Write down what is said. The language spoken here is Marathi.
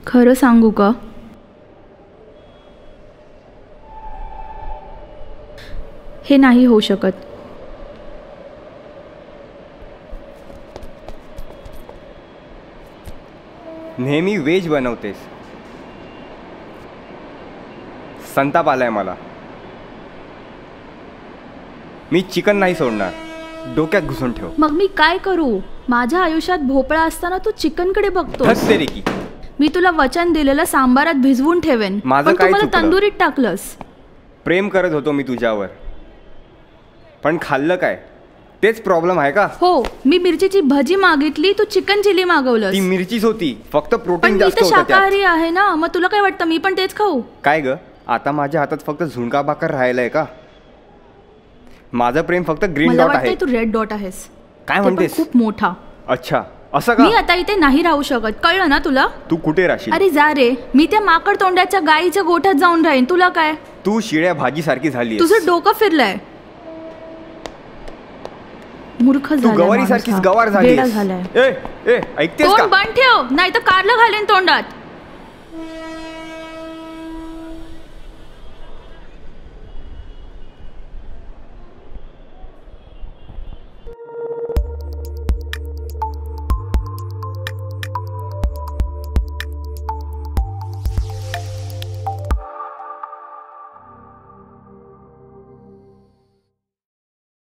खरं सांगू का? हे नाही होऊ शकत. नेहमी व्हेज बनवतेस. संताप आलाय मला. मी चिकन नाही सोडणार. डोक्यात घुसून ठेव. मग मी काय करू? माझ्या आयुष्यात भोपळा असताना तू चिकनकडे बघतोस. मी तुला वचन दिलेलं सांबारात भिजवून ठेवेन, माझं पण काय तू मला चुकलं? तंदुरीत टाकलंस. प्रेम करत होतो मी तुझ्यावर, पण खाल्लं काय? तेच प्रॉब्लेम आहे का? हो, मी मिरचीची भजी मागितली, तू चिकन चिली मागवलंस. ती मिरचीच होती, फक्त पण प्रोटीन मी जास्त तर होतं त्यात. शाकाहारी आहे ना, मग तुला काय वाटतं मी पण तेच खाऊ? काय ग, आता माझ्या हातात फक्त झुणका भाकर राहिलाय का? माझं प्रेम फक्त ग्रीन मला डॉट वाटतंय आहे. तू रेड डॉट आहेस. काय ते पण म्हणतेस? खूप मोठा. अच्छा, असं का? मी आता इथे नाही राहू शकत, कळलं ना तुला? तू कुठे राहशील? अरे जा रे, मी त्या माकड तोंडाच्या गाईच्या गोठ्यात जाऊन राहीन. तुला काय? तू शिळ्या भाजी सारखी झाली. तुझं डोकं फिरलंय. मूर्ख तू झालाय गवारी माणूस सारखीच हा. गवार झाली. वेडा झालाय. ए ऐकतेस तोंड का? बंद ठेव, नाही तर कारलं घालेन तोंडात.